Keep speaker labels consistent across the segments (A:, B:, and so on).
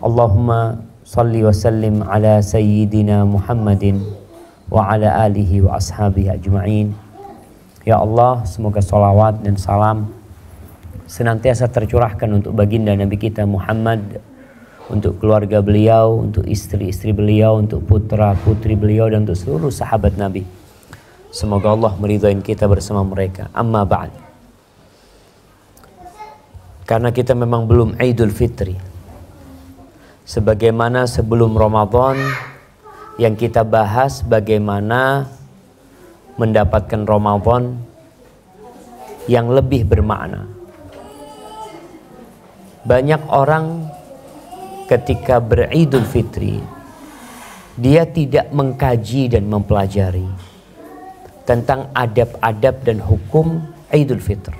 A: Allahumma salli wa sallim ala sayyidina Muhammadin wa ala alihi wa ashabihi ajma'in. Ya Allah, semoga salawat dan salam senantiasa tercurahkan untuk baginda Nabi kita Muhammad, untuk keluarga beliau, untuk istri-istri beliau, untuk putra-putri beliau, dan untuk seluruh sahabat Nabi. Semoga Allah meridhai kita bersama mereka. Amma ba'd. Karena kita memang belum Idul Fitri, sebagaimana sebelum Ramadan yang kita bahas bagaimana mendapatkan Ramadan yang lebih bermakna. Banyak orang ketika beridul fitri, dia tidak mengkaji dan mempelajari tentang adab-adab dan hukum Idul Fitr.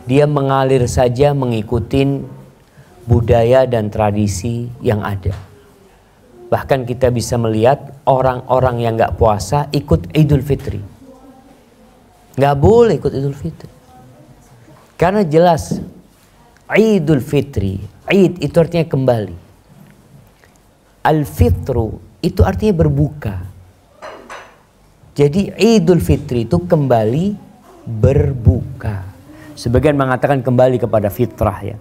A: Dia mengalir saja mengikuti budaya dan tradisi yang ada. Bahkan kita bisa melihat orang-orang yang gak puasa ikut Idul Fitri. Gak boleh ikut Idul Fitri. Karena jelas Idul Fitri, Id itu artinya kembali. Al-Fitru itu artinya berbuka. Jadi Idul Fitri itu kembali berbuka. Sebagian mengatakan kembali kepada fitrah ya.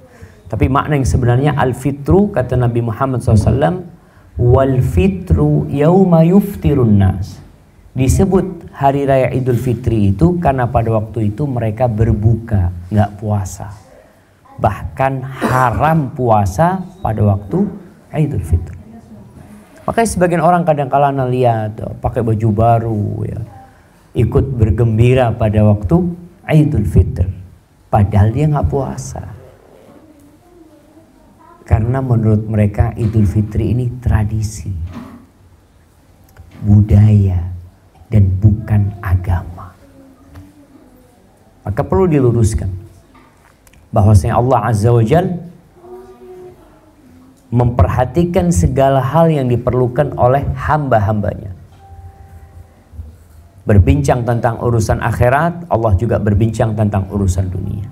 A: Tapi makna yang sebenarnya al-fitru, kata Nabi Muhammad SAW, wal fitru yauma yuftirun nas. Disebut hari raya Idul Fitri itu karena pada waktu itu mereka berbuka, nggak puasa. Bahkan haram puasa pada waktu Idul Fitri. Makanya sebagian orang kadang-kala lihat pakai baju baru ya, ikut bergembira pada waktu Idul Fitri, padahal dia nggak puasa. Karena menurut mereka Idul Fitri ini tradisi, budaya, dan bukan agama. Maka perlu diluruskan bahwasanya Allah Azza wa Jalla memperhatikan segala hal yang diperlukan oleh hamba-hambanya. Berbincang tentang urusan akhirat, Allah juga berbincang tentang urusan dunia.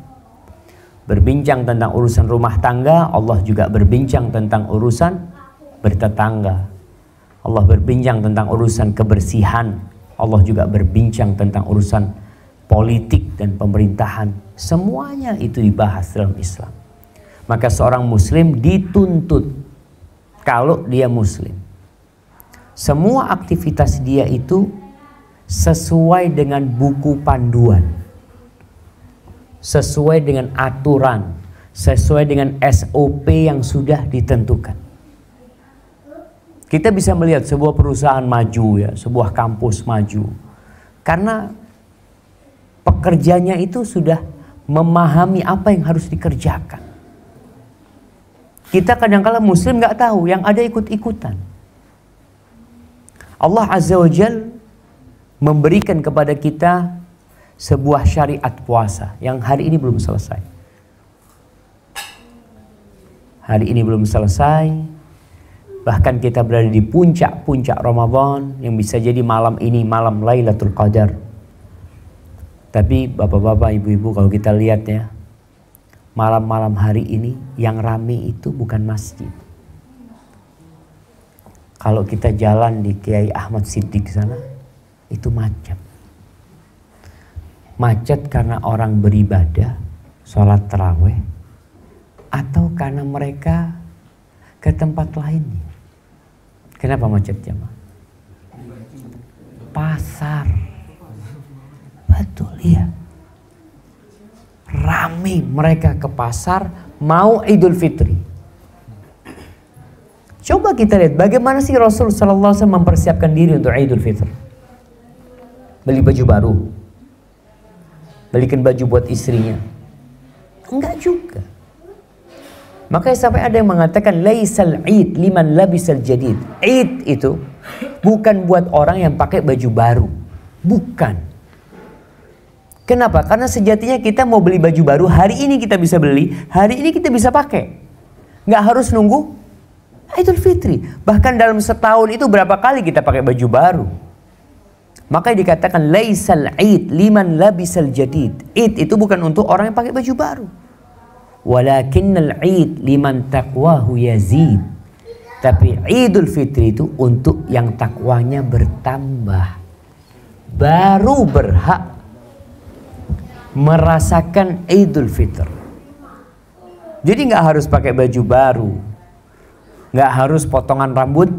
A: Berbincang tentang urusan rumah tangga, Allah juga berbincang tentang urusan bertetangga. Allah berbincang tentang urusan kebersihan, Allah juga berbincang tentang urusan politik dan pemerintahan. Semuanya itu dibahas dalam Islam. Maka seorang muslim dituntut, kalau dia muslim, semua aktivitas dia itu sesuai dengan buku panduan, sesuai dengan aturan, sesuai dengan SOP yang sudah ditentukan. Kita bisa melihat sebuah perusahaan maju ya, sebuah kampus maju, karena pekerjanya itu sudah memahami apa yang harus dikerjakan. Kita kadang-kala muslim nggak tahu, yang ada ikut-ikutan. Allah Azza wa Jalla memberikan kepada kita sebuah syariat puasa yang hari ini belum selesai. Hari ini belum selesai. Bahkan kita berada di puncak-puncak Ramadan yang bisa jadi malam ini malam Lailatul Qadar. Tapi bapak-bapak, ibu-ibu, kalau kita lihat ya, malam-malam hari ini yang rame itu bukan masjid. Kalau kita jalan di Kiai Ahmad Siddiq sana, itu macet. Macet karena orang beribadah, sholat tarawih, atau karena mereka ke tempat lainnya. Kenapa macet jemaah? Pasar. Betul ya. Rame mereka ke pasar mau Idul Fitri. Coba kita lihat bagaimana sih Rasul sallallahu alaihi wasallam mempersiapkan diri untuk Idul Fitri. Beli baju baru. Belikan baju buat istrinya. Enggak juga. Makanya sampai ada yang mengatakan laisal id liman labisal jadid. Id itu bukan buat orang yang pakai baju baru. Bukan. Kenapa? Karena sejatinya kita mau beli baju baru, hari ini kita bisa beli, hari ini kita bisa pakai. Nggak harus nunggu Idul Fitri. Bahkan dalam setahun itu berapa kali kita pakai baju baru. Makanya dikatakan laisal id liman labisal jadid. Id itu bukan untuk orang yang pakai baju baru. Walakinnal 'id liman taqwahu yazid. Tapi Idul Fitri itu untuk yang takwanya bertambah. Baru berhak merasakan Idul Fitr. Jadi nggak harus pakai baju baru, nggak harus potongan rambut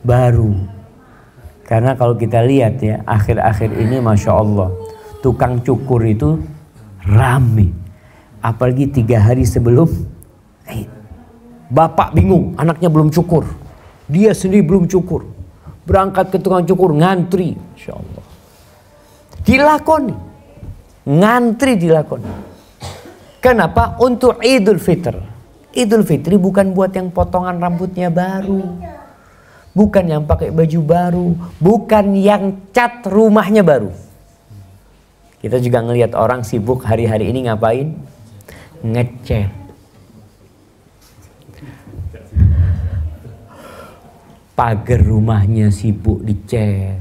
A: baru. Karena kalau kita lihat ya, akhir-akhir ini Masya Allah, tukang cukur itu rame. Apalagi 3 hari sebelum Id. Bapak bingung, anaknya belum cukur, dia sendiri belum cukur, berangkat ke tukang cukur, ngantri. Masya Allah, dilakoni, ngantri dilakoni. Kenapa? Untuk Idul Fitr. Idul Fitri bukan buat yang potongan rambutnya baru, bukan yang pakai baju baru, bukan yang cat rumahnya baru. Kita juga ngelihat orang sibuk hari-hari ini ngapain? Ngecat. Pagar rumahnya sibuk dicat.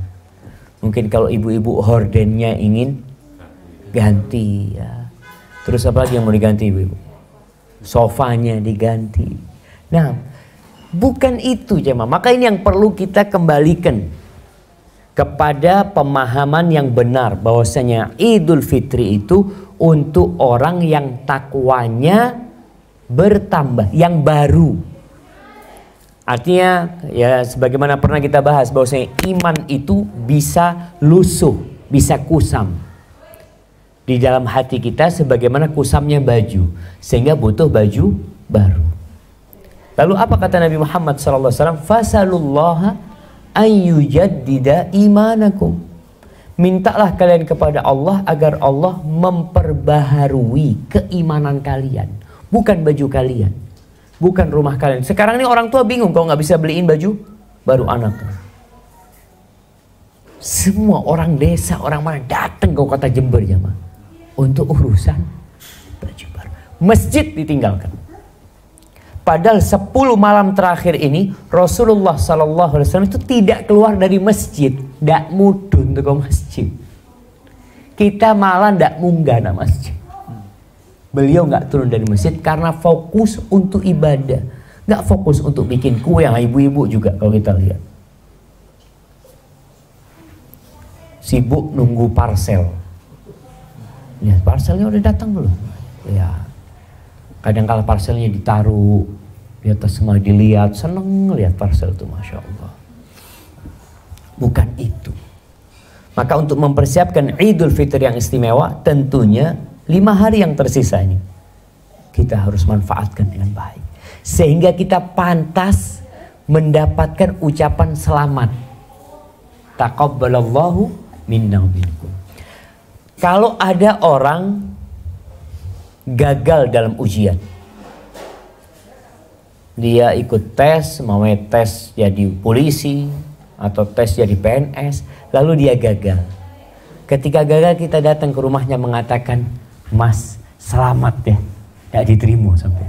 A: Mungkin kalau ibu-ibu hordennya ingin ganti ya. Terus apa lagi yang mau diganti ibu-ibu? Sofanya diganti. Nah, bukan itu jemaah. Maka ini yang perlu kita kembalikan kepada pemahaman yang benar, bahwasanya Idul Fitri itu untuk orang yang takwanya bertambah, yang baru. Artinya ya sebagaimana pernah kita bahas, bahwasanya iman itu bisa lusuh, bisa kusam di dalam hati kita sebagaimana kusamnya baju, sehingga butuh baju baru. Lalu apa kata Nabi Muhammad SAW? Fasalullaha an yujaddida imanakum. Mintalah kalian kepada Allah agar Allah memperbaharui keimanan kalian, bukan baju kalian, bukan rumah kalian. Sekarang ini orang tua bingung kalau nggak bisa beliin baju baru anak. Semua orang desa, orang mana datang ke kota Jember jemaah untuk urusan baju baru. Masjid ditinggalkan. Padahal 10 malam terakhir ini Rasulullah SAW itu tidak keluar dari masjid, tidak mudun ke masjid. Kita malah tidak munggah ke masjid. Beliau nggak turun dari masjid karena fokus untuk ibadah, nggak fokus untuk bikin kue. Yang ibu-ibu juga kalau kita lihat sibuk nunggu parcel. Ya, parcelnya udah datang belum? Ya, kadang kala parcelnya ditaruh di atas semua, dilihat, seneng lihat parcel itu, Masya Allah. Bukan itu. Maka untuk mempersiapkan Idul Fitri yang istimewa, tentunya 5 hari yang tersisa ini kita harus manfaatkan dengan baik, sehingga kita pantas mendapatkan ucapan selamat. Taqabbalallahu minna wa minkum. Kalau ada orang gagal dalam ujian, dia ikut tes, mau tes jadi polisi atau tes jadi PNS, lalu dia gagal. Ketika gagal kita datang ke rumahnya mengatakan, Mas, selamat ya, tidak diterima sampai.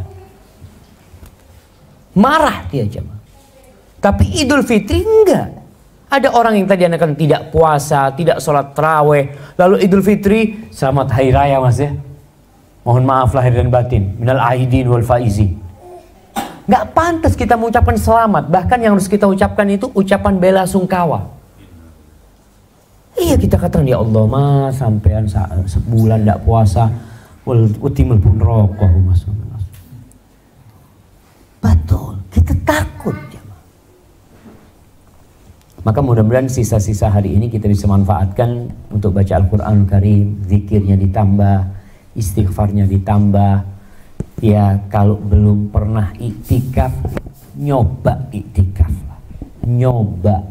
A: Marah dia aja. Tapi Idul Fitri enggak. Ada orang yang tadi akan tidak puasa, tidak sholat taraweh, lalu Idul Fitri, selamat hari raya Mas ya, mohon maaf lahir dan batin, minal aidin wal faizin. Gak pantas kita mengucapkan selamat. Bahkan yang harus kita ucapkan itu ucapan bela sungkawa. Iya, kita katakan, ya Allah Mas, sampean sebulan gak puasa, utimul pun rokok Mas. Betul, kita takut. Maka mudah-mudahan sisa-sisa hari ini kita bisa manfaatkan untuk baca Al-Quran Karim, zikirnya ditambah, istighfarnya ditambah. Ya, kalau belum pernah iktikaf, nyoba iktikaf, nyoba.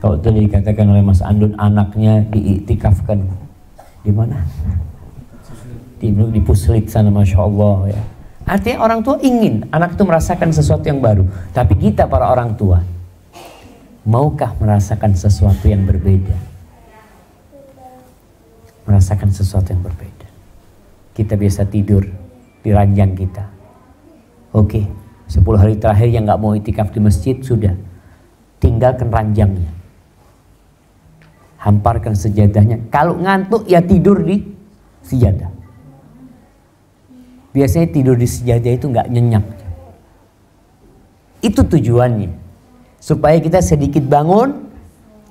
A: Kalau tadi dikatakan oleh Mas Andun, anaknya diiktikafkan di mana? Di Puslit sana, Masya Allah ya. Artinya orang tua ingin anak itu merasakan sesuatu yang baru. Tapi kita para orang tua, maukah merasakan sesuatu yang berbeda? Merasakan sesuatu yang berbeda. Kita biasa tidur di ranjang kita. Oke, 10 hari terakhir yang gak mau itikaf di masjid, sudah, tinggalkan ranjangnya, hamparkan sejadahnya. Kalau ngantuk ya tidur di sejadah. Biasanya tidur di sejadah itu nggak nyenyak. Itu tujuannya. Supaya kita sedikit bangun,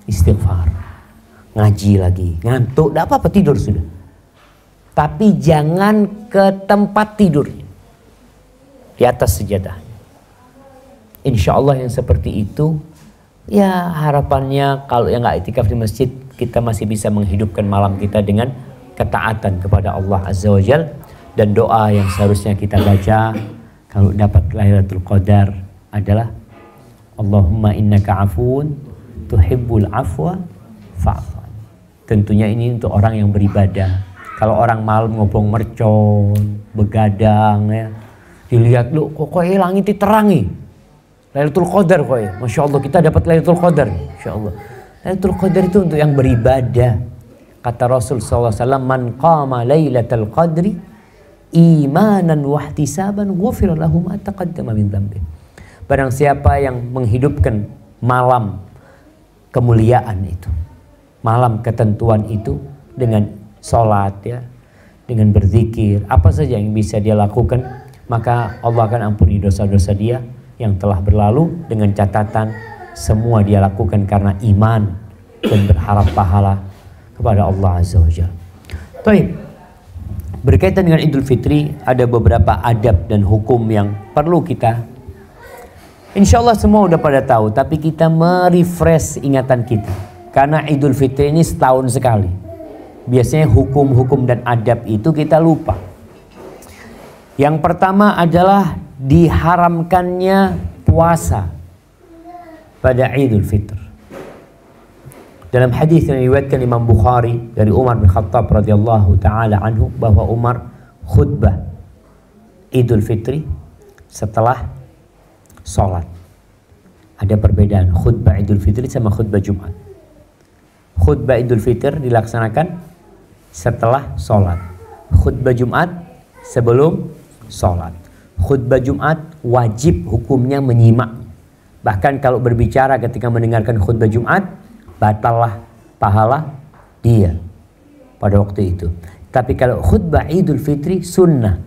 A: istighfar. Ngaji lagi, ngantuk, tidak apa-apa, tidur sudah. Tapi jangan ke tempat tidurnya. Di atas sejadah. Insya Allah yang seperti itu, ya harapannya kalau yang nggak itikaf di masjid, kita masih bisa menghidupkan malam kita dengan ketaatan kepada Allah Azza wa Jal. Dan doa yang seharusnya kita baca kalau dapat Lailatul Qadar adalah Allahumma innaka afun tuhibbul afwa fa'fu. Tentunya ini untuk orang yang beribadah. Kalau orang malam ngobong mercon, begadang ya, dilihat lu kok langit diterangi. Lailatul Qadar kok ya. Masya Allah kita dapat Lailatul Qadar. Masya Allah. Lailatul Qadar itu untuk yang beribadah. Kata Rasul SAW, man qama Lailatul Qadri imanan wahtisaban ghufira lahu ma taqaddama min dzambi. Barang siapa yang menghidupkan malam kemuliaan itu, malam ketentuan itu dengan sholat ya, dengan berzikir, apa saja yang bisa dia lakukan, maka Allah akan ampuni dosa-dosa dia yang telah berlalu dengan catatan semua dia lakukan karena iman dan berharap pahala kepada Allah Azza wa Jalla. Baik. Berkaitan dengan Idul Fitri, ada beberapa adab dan hukum yang perlu kita, insya Allah semua udah pada tahu, tapi kita merefresh ingatan kita. Karena Idul Fitri ini setahun sekali. Biasanya hukum-hukum dan adab itu kita lupa. Yang pertama adalah diharamkannya puasa pada Idul Fitri. Dalam hadis yang diriwayatkan Imam Bukhari dari Umar bin Khattab radhiyallahu taala anhu bahwa Umar khutbah Idul Fitri setelah sholat. Ada perbedaan khutbah Idul Fitri sama khutbah Jumat. Khutbah Idul Fitri dilaksanakan setelah sholat. Khutbah Jumat sebelum sholat. Khutbah Jumat wajib hukumnya menyimak. Bahkan kalau berbicara ketika mendengarkan khutbah Jumat, batallah pahala dia pada waktu itu. Tapi kalau khutbah Idul Fitri sunnah,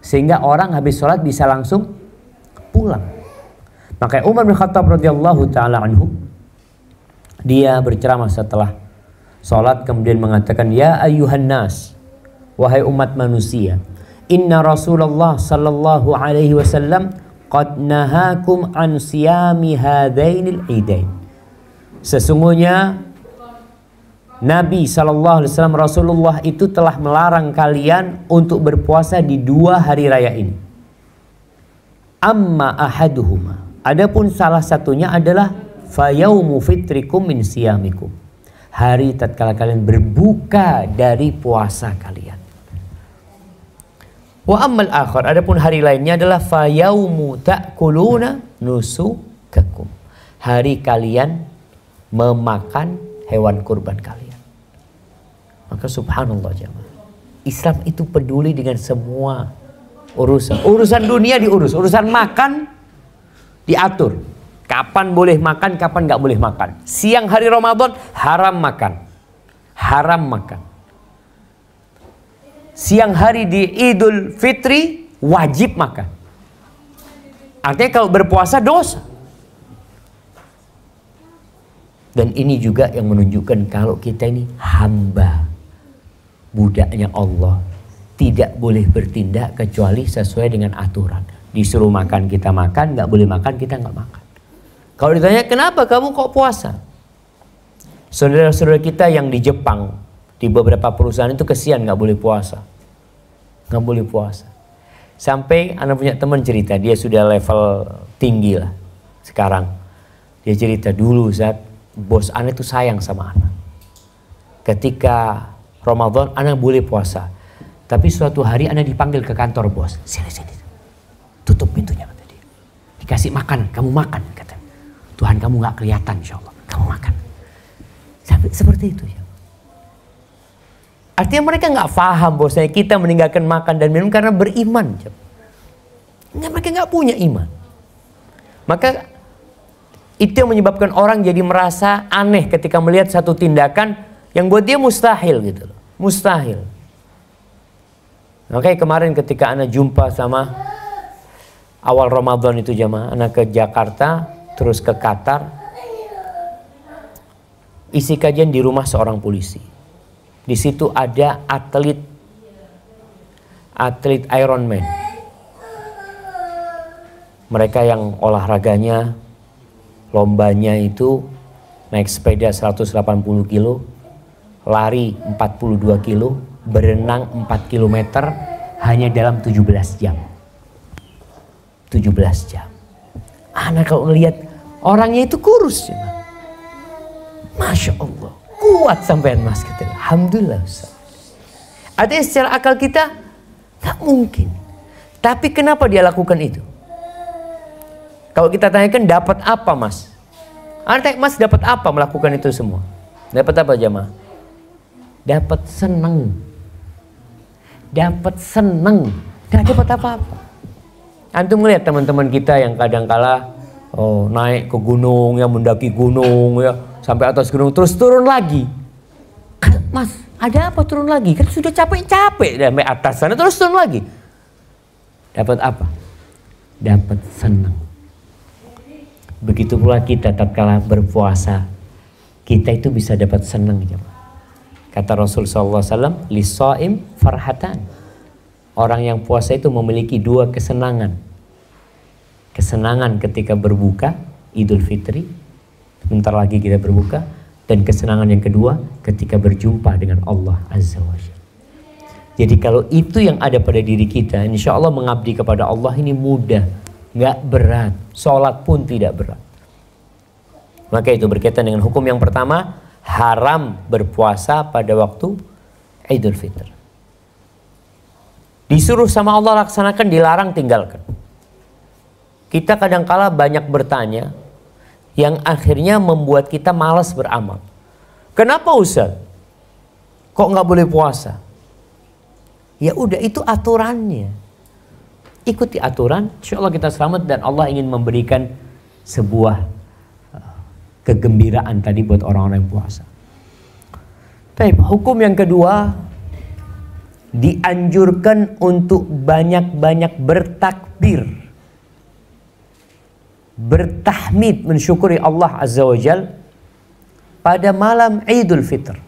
A: sehingga orang habis sholat bisa langsung pulang. Maka Umar bin Khattab radhiyallahu taala anhu, dia berceramah setelah sholat kemudian mengatakan, ya ayyuhan nas, wahai umat manusia, inna Rasulullah sallallahu alaihi wasallam qad nahakum an siyami hadainil idain. Sesungguhnya Nabi SAW, Rasulullah itu telah melarang kalian untuk berpuasa di dua hari raya ini. Amma ahaduhuma, adapun salah satunya adalah fayaumu fitrikum min siyamikum, hari tatkala kalian berbuka dari puasa kalian. Wa ammal akhar, adapun hari lainnya adalah fayaumu ta'kuluna nusukakum, hari kalian memakan hewan kurban kalian. Maka subhanallah jemaah, Islam itu peduli dengan semua urusan. Urusan dunia diurus, urusan makan diatur. Kapan boleh makan, kapan nggak boleh makan. Siang hari Ramadan haram makan, haram makan. Siang hari di Idul Fitri wajib makan. Artinya kalau berpuasa dosa. Dan ini juga yang menunjukkan kalau kita ini hamba, budaknya Allah, tidak boleh bertindak kecuali sesuai dengan aturan. Disuruh makan kita makan, nggak boleh makan kita nggak makan. Kalau ditanya kenapa kamu kok puasa? Saudara-saudara kita yang di Jepang, di beberapa perusahaan itu kesian nggak boleh puasa, nggak boleh puasa. Sampai anak punya teman cerita, dia sudah level tinggi lah sekarang. Dia cerita dulu saat bos anak itu sayang sama anak. Ketika Ramadan anak boleh puasa, tapi suatu hari anak dipanggil ke kantor bos. Sini, tutup pintunya kata dia. Dikasih makan, kamu makan kata. Tuhan kamu nggak kelihatan, insya Allah kamu makan. Sampai seperti itu ya. Artinya mereka nggak paham bahwasanya kita meninggalkan makan dan minum karena beriman. Mereka nggak punya iman. Maka itu yang menyebabkan orang jadi merasa aneh ketika melihat satu tindakan yang buat dia mustahil gitu loh. Mustahil. Oke, kemarin ketika Ana jumpa sama awal Ramadan itu jamaah, Ana ke Jakarta, terus ke Qatar. Isi kajian di rumah seorang polisi. Di situ ada atlet Ironman. Mereka yang olahraganya, lombanya itu naik sepeda 180 kilo, lari 42 kilo, berenang 4 km hanya dalam 17 jam. 17 jam. Anak kalau ngelihat orangnya itu kurus. Masya Allah. Kuat sampean mas. Alhamdulillah. Ada secara akal kita tak mungkin. Tapi kenapa dia lakukan itu? Kalau kita tanyakan dapat apa mas? Anak mas dapat apa melakukan itu semua? Dapat apa jamaah? Dapat senang. Dapat senang, gak dapat apa-apa. Antum melihat teman-teman kita yang kadang-kala naik ke gunung, ya mendaki gunung, ya sampai atas gunung terus turun lagi. Mas, ada apa turun lagi? Kan sudah capek-capek sampai atas sana terus turun lagi. Dapat apa? Dapat senang. Begitu pula kita tatkala berpuasa, kita itu bisa dapat senang. Kata Rasul SAW, lisoim farhatan. Orang yang puasa itu memiliki dua kesenangan. Kesenangan ketika berbuka, Idul Fitri. Bentar lagi kita berbuka. Dan kesenangan yang kedua ketika berjumpa dengan Allah Azza wa Jalla. Jadi kalau itu yang ada pada diri kita, insya Allah mengabdi kepada Allah ini mudah. Nggak berat. Sholat pun tidak berat. Maka itu berkaitan dengan hukum yang pertama. Haram berpuasa pada waktu Idul Fitr. Disuruh sama Allah laksanakan, dilarang tinggalkan. Kita kadangkala banyak bertanya yang akhirnya membuat kita malas beramal. Kenapa Ustaz? Kok nggak boleh puasa? Ya udah, itu aturannya. Ikuti aturan, insya Allah kita selamat dan Allah ingin memberikan sebuah kegembiraan tadi buat orang-orang yang puasa. Baik, hukum yang kedua, dianjurkan untuk banyak-banyak bertakbir, bertahmid, mensyukuri Allah Azza wa Jal pada malam Idul Fitr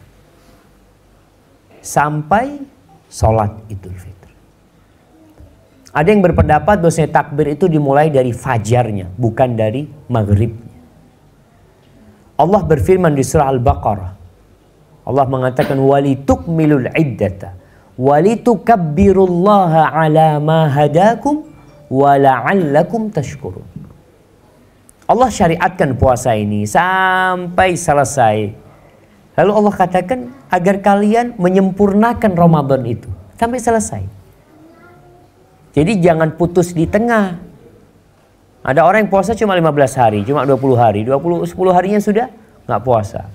A: sampai sholat Idul Fitr. Ada yang berpendapat bahwasanya takbir itu dimulai dari fajarnya, bukan dari maghribnya. Allah berfirman di surah Al-Baqarah. Allah mengatakan walitukmilul iddata walitukabbirullaha ala ma hadakum wa la'allakum tashkurun. Allah syariatkan puasa ini sampai selesai. Lalu Allah katakan agar kalian menyempurnakan Ramadan itu sampai selesai. Jadi jangan putus di tengah. Ada orang yang puasa cuma 15 hari, cuma 20 hari, 10 harinya sudah nggak puasa.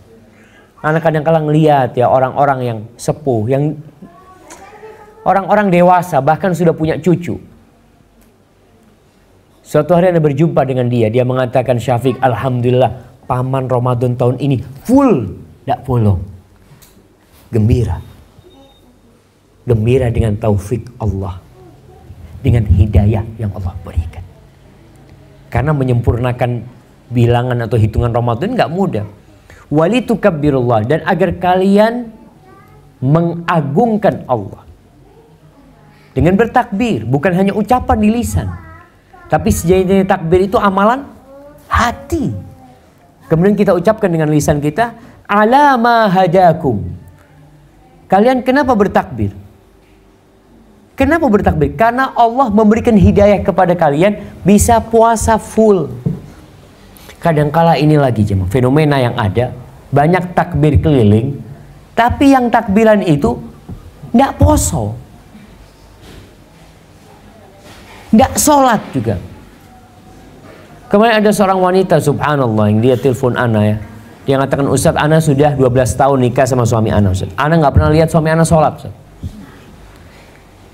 A: Anak kadang-kala ngelihat ya orang-orang yang sepuh, yang orang-orang dewasa bahkan sudah punya cucu. Suatu hari Anda berjumpa dengan dia mengatakan, Syafiq, alhamdulillah paman Ramadan tahun ini full, tidak bolong. Gembira. Gembira dengan taufik Allah, dengan hidayah yang Allah berikan. Karena menyempurnakan bilangan atau hitungan Ramadan nggak mudah. Walitukabbirullah, dan agar kalian mengagungkan Allah dengan bertakbir, bukan hanya ucapan di lisan, tapi sejatinya takbir itu amalan hati. Kemudian kita ucapkan dengan lisan kita, ala ma hadakum. Kalian kenapa bertakbir? Kenapa bertakbir? Karena Allah memberikan hidayah kepada kalian bisa puasa full. Kadangkala ini lagi jemaah, fenomena yang ada, banyak takbir keliling, tapi yang takbiran itu tidak poso, tidak sholat juga. Kemarin ada seorang wanita, subhanallah, yang dia telepon Ana ya. Dia mengatakan, Ustaz, Ana sudah 12 tahun nikah sama suami Ana, Ustaz. Ana nggak pernah lihat suami Ana sholat, Ustaz.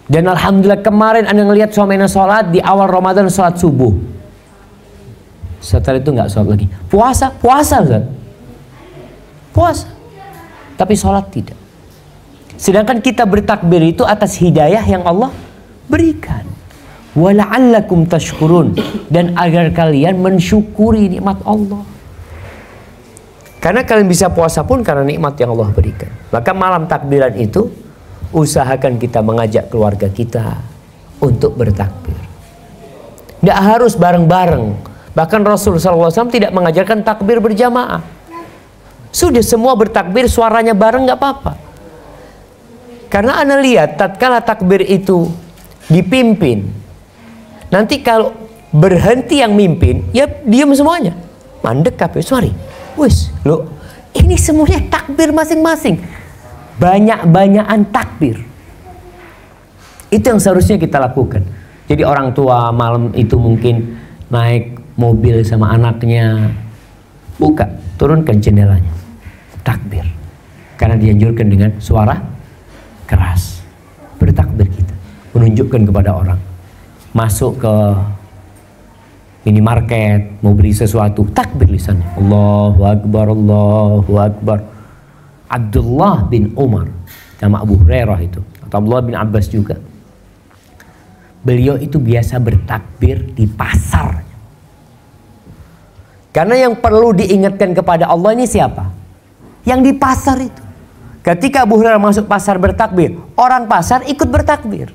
A: Dan alhamdulillah kemarin Anda ngelihat suami Anda sholat di awal Ramadan, sholat subuh. Setelah itu nggak sholat lagi. Puasa, Ustaz. Puasa. Tapi sholat tidak. Sedangkan kita bertakbir itu atas hidayah yang Allah berikan. Wala'allakum tashkurun, dan agar kalian mensyukuri nikmat Allah. Karena kalian bisa puasa pun karena nikmat yang Allah berikan. Maka malam takbiran itu usahakan kita mengajak keluarga kita untuk bertakbir. Tidak harus bareng-bareng. Bahkan Rasulullah SAW tidak mengajarkan takbir berjamaah. Sudah semua bertakbir, suaranya bareng nggak apa-apa. Karena Anda lihat tatkala takbir itu dipimpin, nanti kalau berhenti yang mimpin, ya diam semuanya. Mandek kabeh, sorry. Wis, lo ini semuanya takbir masing-masing. Banyak-banyakan takbir. Itu yang seharusnya kita lakukan. Jadi orang tua malam itu mungkin naik mobil sama anaknya, buka, turunkan jendelanya, takbir. Karena dianjurkan dengan suara keras. Bertakbir kita, menunjukkan kepada orang. Masuk ke minimarket, mau beli sesuatu, takbir lisannya. Allahu Akbar, Allahu Akbar. Abdullah bin Umar sama Abu Hurairah itu, atau Abdullah bin Abbas juga. Beliau itu biasa bertakbir di pasar. Karena yang perlu diingatkan kepada Allah ini siapa? Yang di pasar itu. Ketika Abu Hurairah masuk pasar bertakbir, orang pasar ikut bertakbir.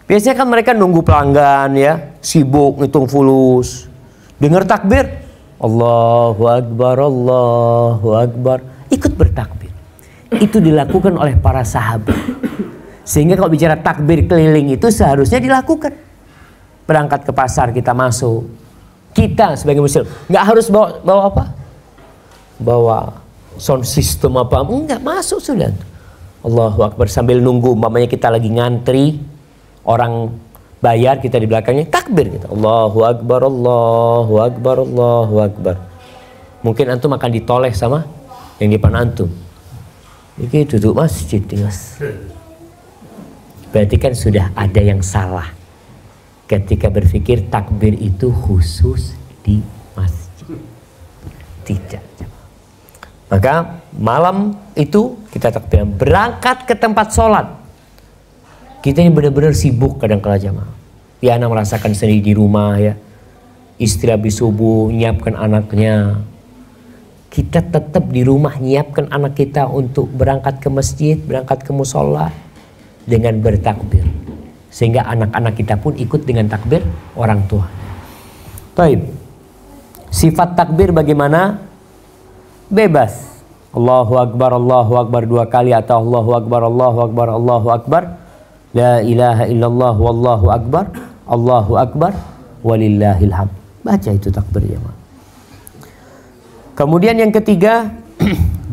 A: Biasanya kan mereka nunggu pelanggan ya, sibuk ngitung fulus. Dengar takbir, Allahu Akbar, Allahu Akbar, ikut bertakbir. Itu dilakukan oleh para sahabat. Sehingga kalau bicara takbir keliling itu seharusnya dilakukan. Berangkat ke pasar kita masuk. Kita sebagai muslim nggak harus bawa apa? Bawa sound system apa? Enggak, masuk sudah. Allahu Akbar sambil nunggu, umpamanya kita lagi ngantri. Orang bayar, kita di belakangnya takbir kita. Allahu Akbar, Allahu Akbar, Allahu Akbar. Mungkin antum akan ditoleh sama yang di depan antum. Ini duduk masjid, Mas. Berarti kan sudah ada yang salah ketika berpikir takbir itu khusus di masjid. Tidak. Maka malam itu kita takbir, berangkat ke tempat sholat. Kita ini benar-benar sibuk kadang-kala jamaah. Ya, anak merasakan sendiri di rumah ya. Istri habis subuh nyiapkan anaknya. Kita tetap di rumah nyiapkan anak kita untuk berangkat ke masjid, berangkat ke musola dengan bertakbir. Sehingga anak-anak kita pun ikut dengan takbir orang tua. Baik. Sifat takbir bagaimana? Bebas. Allahu Akbar, Allahu Akbar 2 kali atau Allahu Akbar, Allahu Akbar, Allahu Akbar. La ilaha illallah wallahu akbar, Allahu akbar, walillahil hamd. Baca itu takbir jemaah. Kemudian yang ketiga,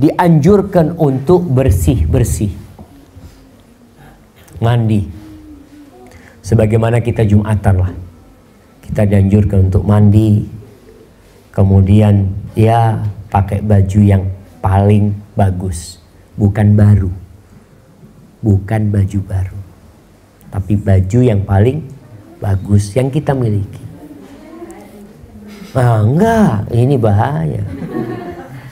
A: dianjurkan untuk bersih-bersih. Mandi. Sebagaimana kita Jumatan lah. Kita dianjurkan untuk mandi. Kemudian ya pakai baju yang paling bagus. Bukan baru. Bukan baju baru. Tapi baju yang paling bagus yang kita miliki. Nah, enggak, ini bahaya.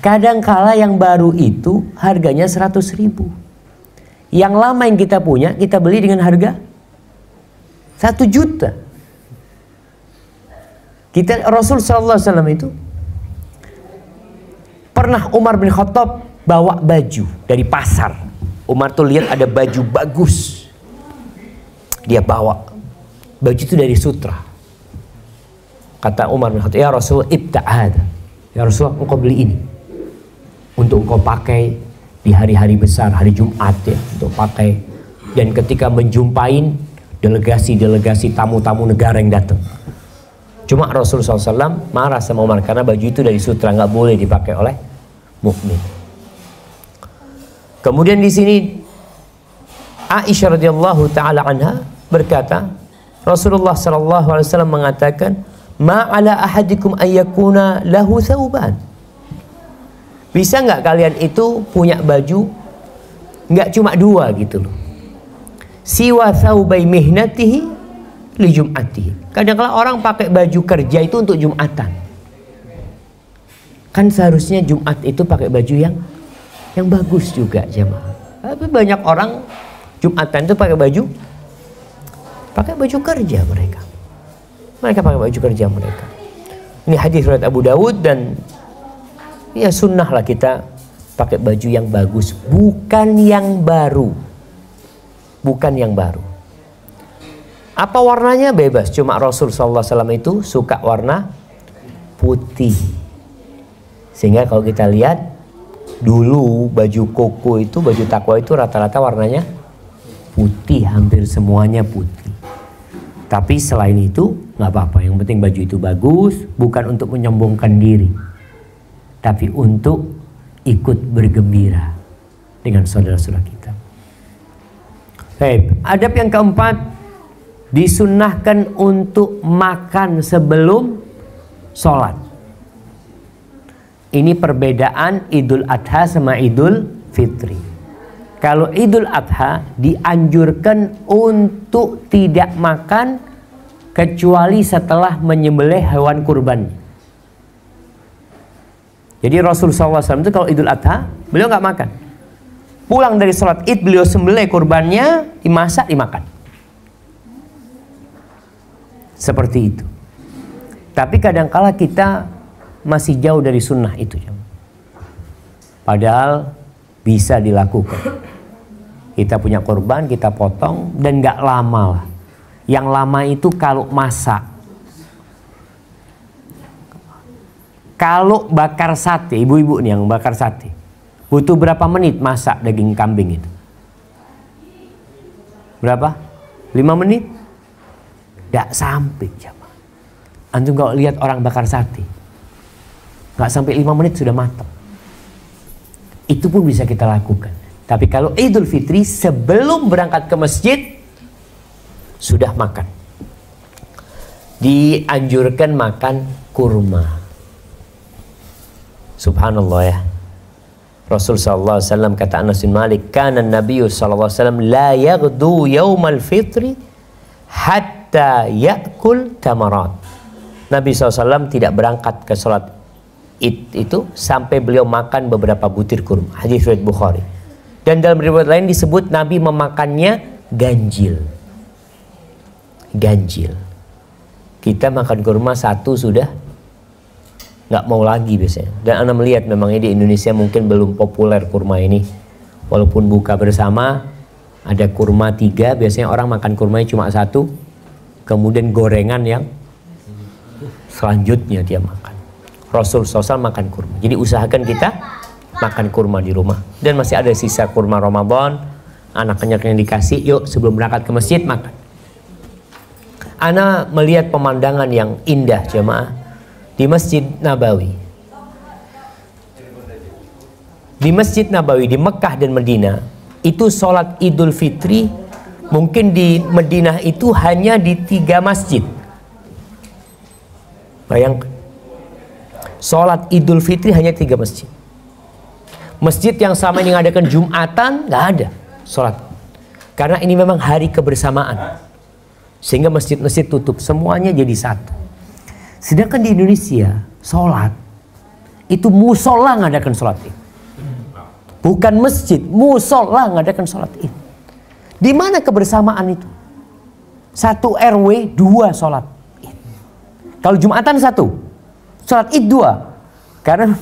A: Kadangkala yang baru itu harganya 100.000. Yang lama yang kita punya kita beli dengan harga 1 juta. Rasul sallallahu alaihi wasallam itu pernah Umar bin Khattab bawa baju dari pasar. Umar tuh lihat ada baju bagus. Dia bawa baju itu dari sutra. Kata Umar bin Khattab, ya Rasul, ibta'ad. Ya Rasulullah, engkau beli ini untuk engkau pakai di hari-hari besar, hari Jumat ya, untuk pakai. Dan ketika menjumpain delegasi-delegasi tamu-tamu negara yang datang. Cuma Rasulullah SAW marah sama Umar karena baju itu dari sutra, nggak boleh dipakai oleh mukmin. Kemudian di sini Aisyah radhiyallahu taala anha berkata, Rasulullah sallallahu alaihi wasallam mengatakan, "Ma 'ala ahadikum ayyakuna lahu thawban." Bisa nggak kalian itu punya baju nggak cuma 2 gitu loh. Siwa thawbai mihnatihi li jum'atihi. Kadang-kadang orang pakai baju kerja itu untuk Jumatan. Kan seharusnya Jumat itu pakai baju yang bagus juga jemaah. Tapi banyak orang Jumatan itu pakai baju kerja mereka. Mereka pakai baju kerja mereka. Ini hadis riwayat Abu Dawud, dan ya sunnah lah kita pakai baju yang bagus, bukan yang baru. Bukan yang baru. Apa warnanya bebas, cuma Rasul SAW itu suka warna putih. Sehingga kalau kita lihat dulu baju koko itu, baju takwa itu rata-rata warnanya putih, hampir semuanya putih. Tapi selain itu nggak apa-apa, yang penting baju itu bagus, bukan untuk menyombongkan diri, tapi untuk ikut bergembira dengan saudara-saudara kita. Baik, adab yang keempat, disunnahkan untuk makan sebelum sholat. Ini perbedaan Idul Adha sama Idul Fitri. Kalau Idul Adha dianjurkan untuk tidak makan kecuali setelah menyembelih hewan kurban. Jadi Rasulullah SAW itu kalau Idul Adha beliau nggak makan. Pulang dari sholat Id beliau sembelih kurbannya, dimasak, dimakan. Seperti itu. Tapi kadangkala kita masih jauh dari sunnah itu. Padahal bisa dilakukan. Kita punya kurban, kita potong, dan nggak lama lah. Yang lama itu kalau masak. Kalau bakar sate, ibu-ibu nih yang bakar sate, butuh berapa menit masak daging kambing itu? Berapa? 5 menit? Nggak sampai, jamaah. Antum kalau lihat orang bakar sate, nggak sampai 5 menit sudah matang. Itu pun bisa kita lakukan. Tapi kalau Idul Fitri sebelum berangkat ke masjid sudah makan. Dianjurkan makan kurma. Subhanallah ya. Rasul sallallahu alaihi wasallam, kata Anas bin Malik, kana Nabi sallallahu alaihi wasallam la yaghdu yaumal fitri hatta yakul tamarat. Nabi SAW tidak berangkat ke sholat Id itu sampai beliau makan beberapa butir kurma. Hadis riwayat Bukhari. Dan dalam riwayat lain disebut Nabi memakannya ganjil. Ganjil. Kita makan kurma satu sudah nggak mau lagi biasanya. Dan Anda melihat memangnya di Indonesia mungkin belum populer kurma ini. Walaupun buka bersama ada kurma 3, biasanya orang makan kurmanya cuma 1. Kemudian gorengan yang selanjutnya dia makan. Rasul SAW makan kurma. Jadi usahakan kita makan kurma di rumah. Dan masih ada sisa kurma Ramadan, anak-anak yang dikasih, yuk sebelum berangkat ke masjid makan. Ana melihat pemandangan yang indah jemaah di Masjid Nabawi. Di Masjid Nabawi di Mekah dan Madinah itu sholat Idul Fitri mungkin di Madinah itu hanya di 3 masjid. Bayangkan, sholat Idul Fitri hanya 3 masjid. Masjid yang sama ini mengadakan Jumatan nggak ada sholat, karena ini memang hari kebersamaan, sehingga masjid-masjid tutup, semuanya jadi satu. Sedangkan di Indonesia sholat itu musola ngadakan sholat Id, bukan masjid, musola ngadakan sholat Id. Di mana kebersamaan itu? 1 RW 2 sholat Id. Kalau Jumatan 1, sholat Id 2. Karena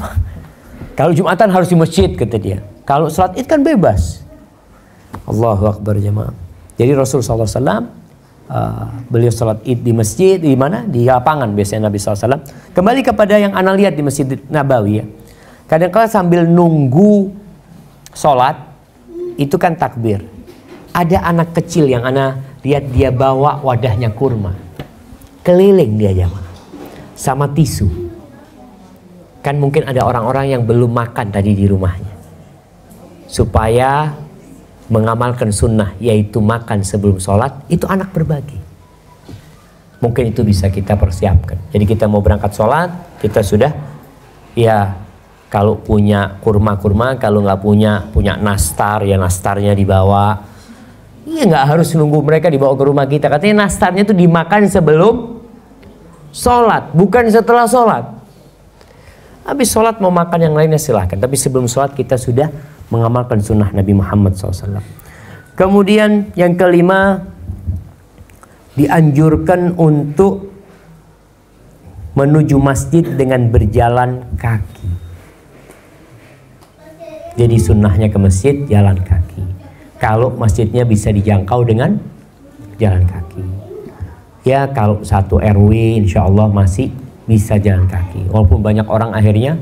A: kalau Jumatan harus di masjid kata dia. Kalau sholat Id kan bebas. Allahu Akbar jemaah. Jadi Rasulullah SAW beliau sholat Id di masjid, di mana? Di lapangan biasanya Nabi SAW. Kembali kepada yang ana lihat di Masjid Nabawi ya. Kadang-kadang sambil nunggu sholat itu kan takbir. Ada anak kecil yang ana lihat dia bawa wadahnya kurma, keliling dia jemaah, sama tisu. Kan mungkin ada orang-orang yang belum makan tadi di rumahnya, supaya mengamalkan sunnah yaitu makan sebelum sholat. Itu anak berbagi. Mungkin itu bisa kita persiapkan. Jadi kita mau berangkat sholat, kita sudah ya kalau punya kurma-kurma, kalau nggak punya nastar ya nastarnya dibawa. Iya, nggak harus nunggu mereka dibawa ke rumah kita. Katanya nastarnya itu dimakan sebelum sholat, bukan setelah sholat. Habis sholat mau makan yang lainnya silahkan. Tapi sebelum sholat kita sudah mengamalkan sunnah Nabi Muhammad SAW. Kemudian yang kelima, dianjurkan untuk menuju masjid dengan berjalan kaki. Jadi sunnahnya ke masjid jalan kaki. Kalau masjidnya bisa dijangkau dengan jalan kaki. Ya kalau satu RW insya Allah masih bisa jalan kaki. Walaupun banyak orang akhirnya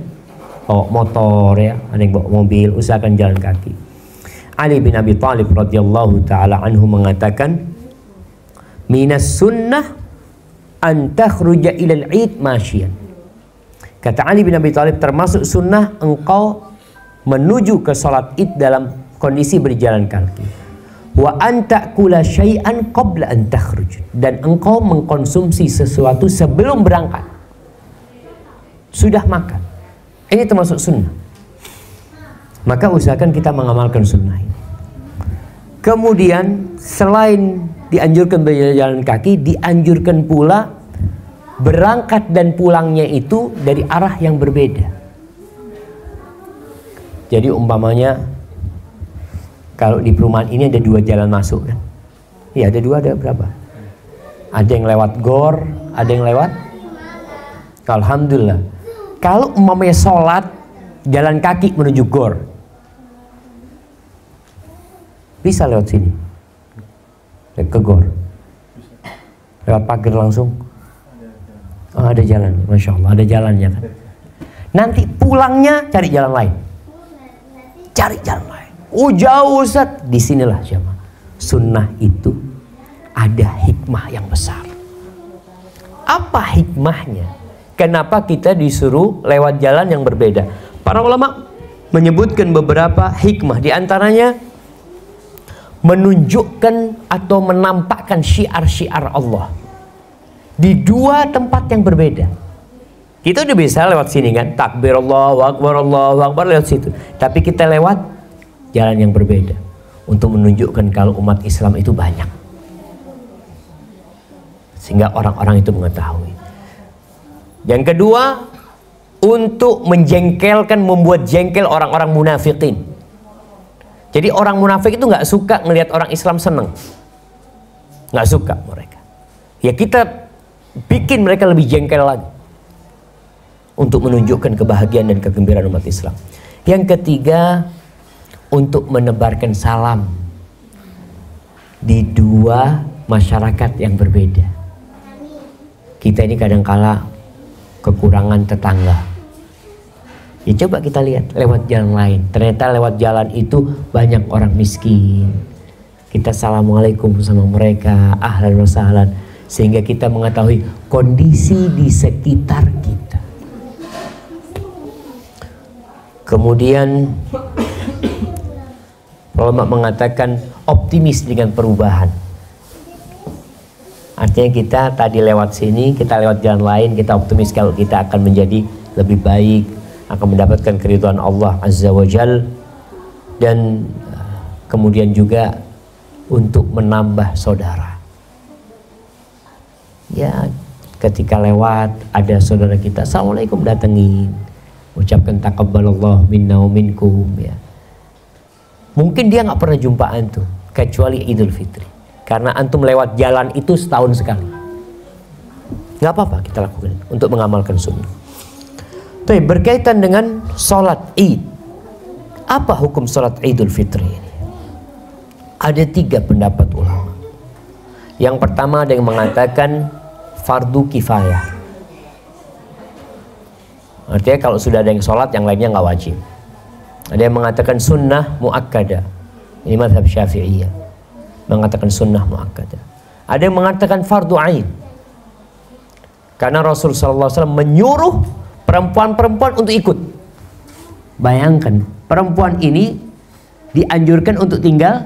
A: bawa motor ya, ada yang bawa mobil, usahakan jalan kaki. Ali bin Abi Thalib radhiyallahu taala anhu mengatakan, minas sunnah an takhruja ilal id masyian. Kata Ali bin Abi Thalib, termasuk sunnah engkau menuju ke salat id dalam kondisi berjalan kaki. Wa an ta'kula syai'an qabla an takhruj, dan engkau mengkonsumsi sesuatu sebelum berangkat. Sudah makan. Ini termasuk sunnah. Maka usahakan kita mengamalkan sunnah ini. Kemudian selain dianjurkan berjalan kaki, dianjurkan pula berangkat dan pulangnya itu dari arah yang berbeda. Jadi umpamanya kalau di perumahan ini ada 2 jalan masuk kan? Iya ada 2, ada berapa? Ada yang lewat gor, ada yang lewat. Alhamdulillah. Kalau umpamanya sholat jalan kaki menuju gor, bisa lewat sini, ke gor, lewat pagar langsung. Oh, ada jalan, masya Allah, ada jalannya kan. Nanti pulangnya cari jalan lain, cari jalan lain. Oh jauh Ustaz, disinilah jemaah. Sunnah itu ada hikmah yang besar. Apa hikmahnya? Kenapa kita disuruh lewat jalan yang berbeda? Para ulama menyebutkan beberapa hikmah. Di antaranya menunjukkan atau menampakkan syiar-syiar Allah di 2 tempat yang berbeda. Kita udah bisa lewat sini kan, takbir Allahu Akbar lewat situ. Tapi kita lewat jalan yang berbeda untuk menunjukkan kalau umat Islam itu banyak, sehingga orang-orang itu mengetahui. Yang kedua, untuk menjengkelkan, membuat jengkel orang-orang munafikin. Jadi orang munafik itu nggak suka ngelihat orang Islam seneng, nggak suka mereka. Ya kita bikin mereka lebih jengkel lagi untuk menunjukkan kebahagiaan dan kegembiraan umat Islam. Yang ketiga, untuk menebarkan salam di 2 masyarakat yang berbeda. Kita ini kadangkala kekurangan tetangga. Ya coba kita lihat lewat jalan lain. Ternyata lewat jalan itu banyak orang miskin. Kita assalamualaikum sama mereka, ahlan wa sahlan, sehingga kita mengetahui kondisi di sekitar kita. Kemudian ulama mengatakan optimis dengan perubahan. Artinya kita tadi lewat sini, kita lewat jalan lain, kita optimis kalau kita akan menjadi lebih baik, akan mendapatkan keridhaan Allah Azza wa Jal, dan kemudian juga untuk menambah saudara. Ya, ketika lewat ada saudara kita, assalamualaikum, datengin, ucapkan taqabbalallahu minna wa minkum ya. Mungkin dia nggak pernah jumpa antum kecuali Idul Fitri. Karena antum lewat jalan itu setahun sekali. Nggak apa-apa kita lakukan untuk mengamalkan sunnah. Tapi berkaitan dengan sholat Id, apa hukum sholat Idul Fitri ini? Ada 3 pendapat ulama. Yang pertama ada yang mengatakan fardu kifayah. Artinya kalau sudah ada yang sholat, yang lainnya nggak wajib. Ada yang mengatakan sunnah muakkadah. Ini mazhab Syafi'iyah, mengatakan sunnah muakkadah. Ada yang mengatakan fardu ain, karena Rasul SAW menyuruh perempuan-perempuan untuk ikut. Bayangkan, perempuan ini dianjurkan untuk tinggal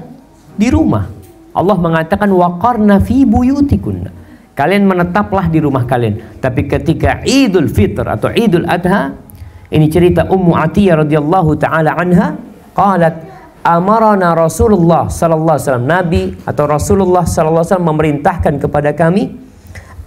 A: di rumah. Allah mengatakan waqarna fi buyutikunna, kalian menetaplah di rumah kalian. Tapi ketika Idul Fitr atau Idul Adha, ini cerita Ummu Atiyah radhiyallahu taala anha, qalat amarana Rasulullah sallallahu alaihi wasallam, Nabi atau Rasulullah sallallahu alaihi wasallam memerintahkan kepada kami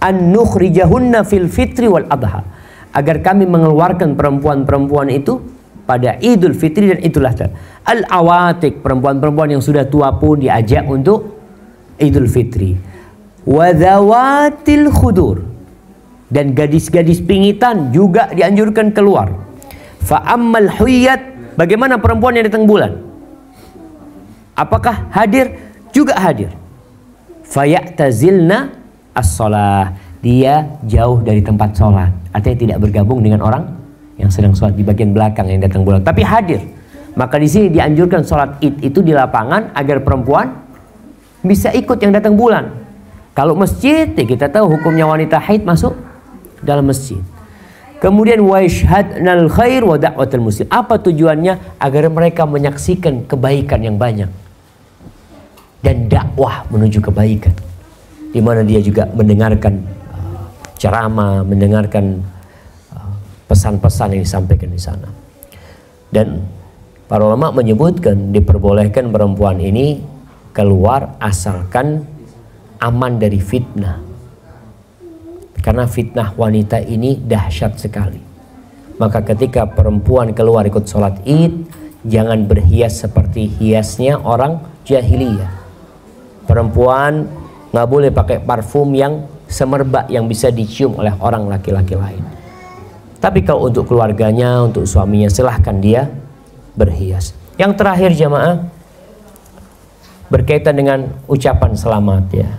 A: an nukhrijahunna fil fitri wal adha, agar kami mengeluarkan perempuan-perempuan itu pada Idul Fitri dan Idul Adha. Al-awatik, perempuan-perempuan yang sudah tua pun diajak untuk Idul Fitri. Wadzawatil khudur, dan gadis-gadis pingitan juga dianjurkan keluar. Fa'ammal huyyat, bagaimana perempuan yang datang bulan? Apakah hadir? Juga hadir. Fayatazilna as-shalah, dia jauh dari tempat sholat, artinya tidak bergabung dengan orang yang sedang sholat di bagian belakang yang datang bulan, tapi hadir. Maka di sini dianjurkan sholat id itu di lapangan agar perempuan bisa ikut yang datang bulan. Kalau masjid, ya kita tahu hukumnya wanita haid masuk dalam masjid. Kemudian wayashhadnal khair wa da'watul muslim. Apa tujuannya? Agar mereka menyaksikan kebaikan yang banyak dan dakwah menuju kebaikan, di mana dia juga mendengarkan ceramah, mendengarkan pesan-pesan yang disampaikan di sana. Dan para ulama menyebutkan diperbolehkan perempuan ini keluar asalkan aman dari fitnah, karena fitnah wanita ini dahsyat sekali. Maka ketika perempuan keluar ikut sholat id, jangan berhias seperti hiasnya orang jahiliyah. Perempuan nggak boleh pakai parfum yang semerbak yang bisa dicium oleh orang laki-laki lain. Tapi kalau untuk keluarganya, untuk suaminya, silahkan dia berhias. Yang terakhir jamaah, berkaitan dengan ucapan selamat ya.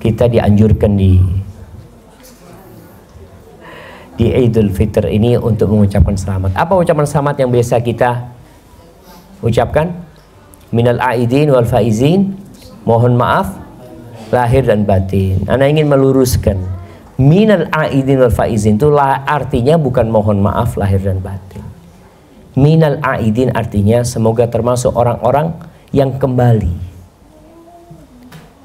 A: Kita dianjurkan di Idul Fitr ini untuk mengucapkan selamat. Apa ucapan selamat yang biasa kita ucapkan? Minal aidin wal faizin, mohon maaf lahir dan batin. Ana ingin meluruskan, minal aidin wal faizin itu artinya bukan mohon maaf lahir dan batin. Minal aidin artinya semoga termasuk orang-orang yang kembali,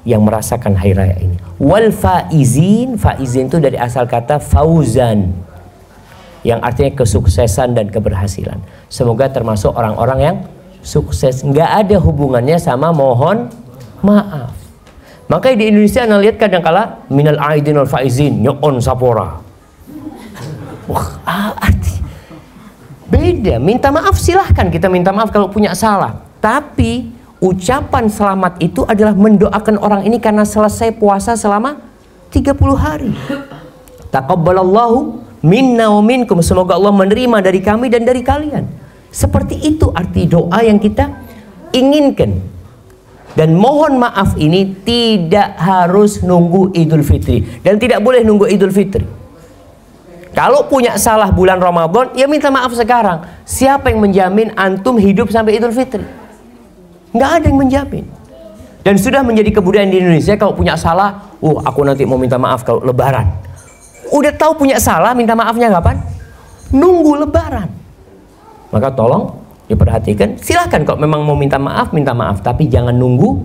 A: yang merasakan hari raya ini. Wal faizin, faizin itu dari asal kata fauzan, yang artinya kesuksesan dan keberhasilan. Semoga termasuk orang-orang yang sukses. Nggak ada hubungannya sama mohon maaf. Makanya di Indonesia anda lihat kadang-kala minal aidin wal faizin nyon sapora. Wah, arti beda. Minta maaf silahkan, kita minta maaf kalau punya salah. Tapi ucapan selamat itu adalah mendoakan orang ini karena selesai puasa selama 30 hari. Taqabbalallahu minna wa minkum, semoga Allah menerima dari kami dan dari kalian. Seperti itu arti doa yang kita inginkan. Dan mohon maaf ini tidak harus nunggu Idul Fitri, dan tidak boleh nunggu Idul Fitri. Kalau punya salah bulan Ramadan, ya minta maaf sekarang. Siapa yang menjamin antum hidup sampai Idul Fitri? Nggak ada yang menjamin. Dan sudah menjadi kebudayaan di Indonesia, kalau punya salah, aku nanti mau minta maaf kalau Lebaran. Udah tahu punya salah, minta maafnya kapan? Nunggu Lebaran. Maka tolong diperhatikan, silahkan kalau memang mau minta maaf, tapi jangan nunggu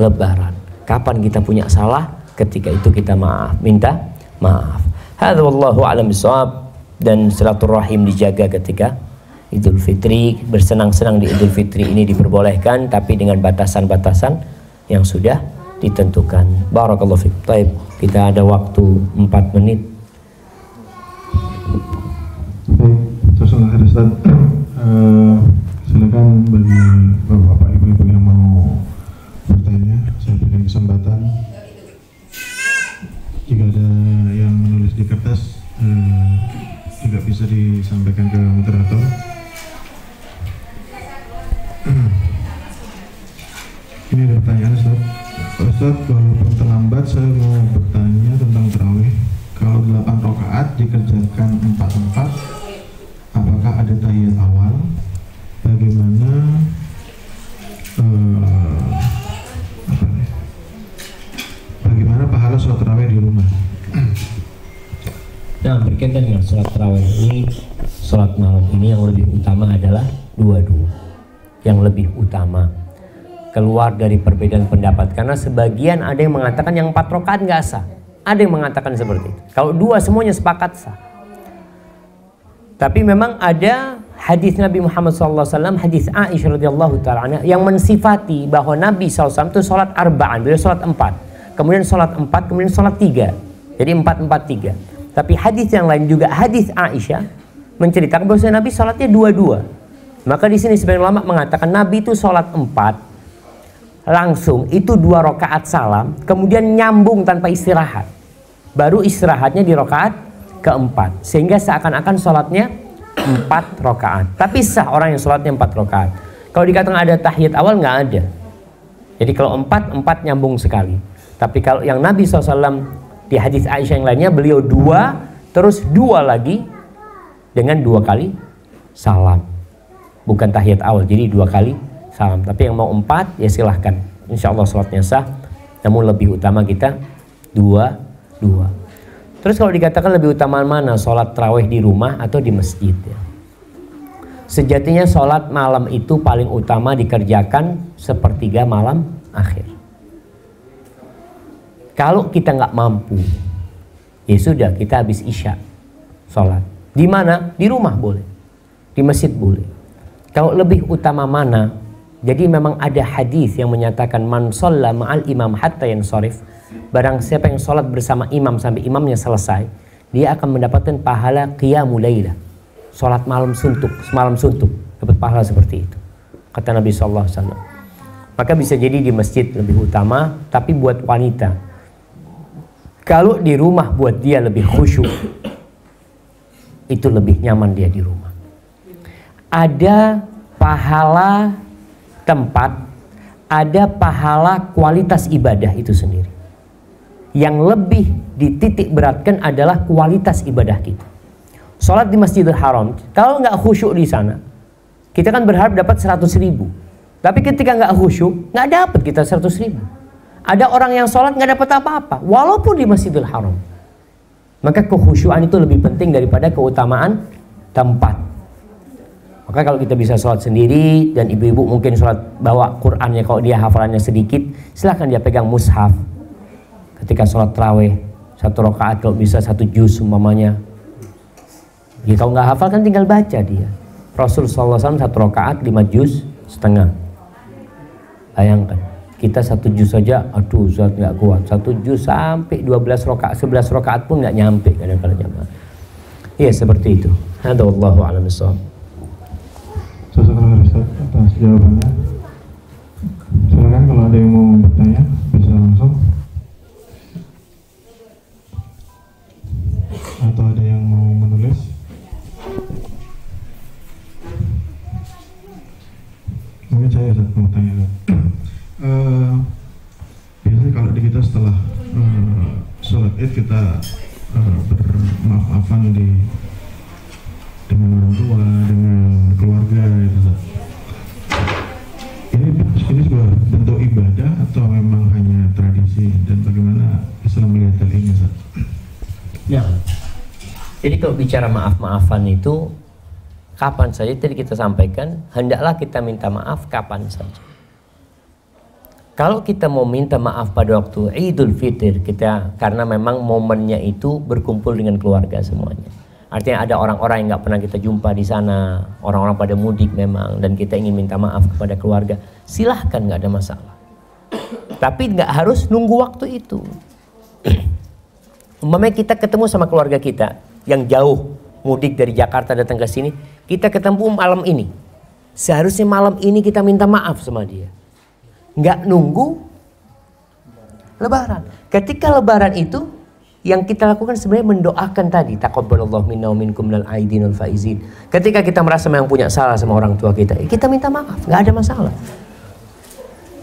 A: Lebaran. Kapan kita punya salah, ketika itu kita minta maaf. Hadza wallahu a'lam bishawab. Dan silaturahim dijaga ketika Idul Fitri. Bersenang-senang di Idul Fitri ini diperbolehkan, tapi dengan batasan-batasan yang sudah ditentukan. Barakallahu fiik. Baik, kita ada waktu 4 menit.
B: Baik, Ustaz. Silakan bagi bapak ibu-ibu yang mau bertanya, saya berikan kesempatan. Jika ada yang menulis di kertas, juga bisa disampaikan ke moderator. Ini ada pertanyaan, Ustaz. Ustaz, walaupun terlambat, saya mau bertanya tentang tarawih. Kalau 8 rakaat dikerjakan 4-4, apakah ada tahiyat awal? Bagaimana bagaimana pahala sholat tarawih di rumah?
A: Nah, berkaitan dengan sholat tarawih ini, sholat malam ini yang lebih utama adalah dua-dua. Yang lebih utama, keluar dari perbedaan pendapat, karena sebagian ada yang mengatakan yang 4 rakaat nggak sah, ada yang mengatakan seperti itu. Kalau 2 semuanya sepakat sah. Tapi memang ada hadis Nabi Muhammad SAW, hadis Aisyah radhiyallahu ta'ala anha, yang mensifati bahwa Nabi SAW itu sholat arba'an, beliau sholat 4, kemudian sholat 4, kemudian sholat 3, jadi 4-4-3. Tapi hadis yang lain juga hadis Aisyah menceritakan bahwa Nabi sholatnya dua-dua. Maka di sini sebagian ulama mengatakan Nabi itu sholat 4 langsung itu 2 rakaat salam, kemudian nyambung tanpa istirahat. Baru istirahatnya di rakaat keempat, sehingga seakan-akan sholatnya 4 rakaat. Tapi sah orang yang sholatnya 4 rakaat. Kalau dikatakan ada tahiyat awal, nggak ada. Jadi kalau 4 nyambung sekali. Tapi kalau yang Nabi SAW di hadis Aisyah yang lainnya, beliau 2 terus 2 lagi dengan 2 kali salam. Bukan tahiyat awal, jadi 2 kali salam. Tapi yang mau 4 ya silahkan. Insya Allah sholatnya sah. Namun lebih utama kita 2. Terus kalau dikatakan lebih utama mana? Sholat tarawih di rumah atau di masjid ya? Sejatinya sholat malam itu paling utama dikerjakan sepertiga malam akhir. Kalau kita nggak mampu, ya sudah, kita habis isya sholat. Di mana? Di rumah boleh, di masjid boleh. Kalau lebih utama mana? Jadi memang ada hadis yang menyatakan man shalla ma'al imam hatta yansharif. Barang siapa yang sholat bersama imam sampai imamnya selesai, dia akan mendapatkan pahala qiyamul lailah. Sholat malam suntuk, semalam suntuk, dapat pahala seperti itu. Kata Nabi SAW. Maka bisa jadi di masjid lebih utama, tapi buat wanita. Kalau di rumah buat dia lebih khusyuk, itu lebih nyaman dia di rumah. Ada pahala tempat, ada pahala kualitas ibadah itu sendiri. Yang lebih dititik beratkan adalah kualitas ibadah kita. Sholat di Masjidil Haram, kalau nggak khusyuk di sana, kita kan berharap dapat 100.000. Tapi ketika nggak khusyuk, nggak dapat kita 100.000. Ada orang yang sholat nggak dapat apa-apa, walaupun di Masjidil Haram. Maka kekhusyuan itu lebih penting daripada keutamaan tempat. Maka kalau kita bisa sholat sendiri, dan ibu-ibu mungkin sholat bawa Qur'annya, kalau dia hafalannya sedikit, silahkan dia pegang mushaf. Ketika sholat tarawih 1 rakaat, kalau bisa 1 juz umpamanya. Ya, kalau nggak hafal kan tinggal baca dia. Rasul SAW 1 rakaat 5 juz setengah. Bayangkan, kita 1 juz saja, aduh Ustaz nggak kuat. 1 juz sampai 12 rakaat, 11 rakaat pun nggak nyampe kadang-kadang jamaah. Iya seperti itu. Hadza wallahu a'lam bishawab.
B: Sesakan Ustaz atas jawabannya. Silakan kalau ada yang mau bertanya bisa langsung. Atau ada yang mau menulis? Mungkin saya mau tanya. Biasanya kalau di kita setelah sholat id kita bermaaf-maafan dengan orang tua, dengan keluarga gitu. Ini sebuah bentuk ibadah atau memang hanya tradisi, dan bagaimana Islam melihat hal ini, Ustaz?
A: Ya. Jadi kalau bicara maaf-maafan itu kapan saja, tadi kita sampaikan, hendaklah kita minta maaf kapan saja. Kalau kita mau minta maaf pada waktu Idul Fitri, kita karena memang momennya itu berkumpul dengan keluarga semuanya. Artinya ada orang-orang yang nggak pernah kita jumpa di sana, orang-orang pada mudik memang, dan kita ingin minta maaf kepada keluarga, silahkan, nggak ada masalah. Tapi nggak harus nunggu waktu itu. Umpamanya kita ketemu sama keluarga kita yang jauh mudik dari Jakarta datang ke sini, kita ketemu malam ini. Seharusnya malam ini kita minta maaf sama dia. Nggak nunggu Lebaran. Ketika Lebaran itu yang kita lakukan sebenarnya mendoakan tadi, taqabbalallahu minna wa minkum minal aidin wal faizin. Ketika kita merasa memang punya salah sama orang tua kita, kita minta maaf, nggak ada masalah.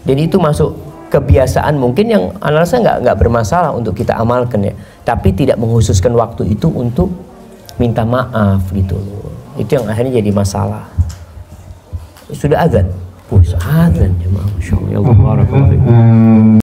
A: Jadi itu masuk kebiasaan mungkin yang analisa nggak bermasalah untuk kita amalkan ya. Tapi tidak menghususkan waktu itu untuk minta maaf gitu loh. Itu yang akhirnya jadi masalah. Sudah azan. Azan jemaah. Masyaallah.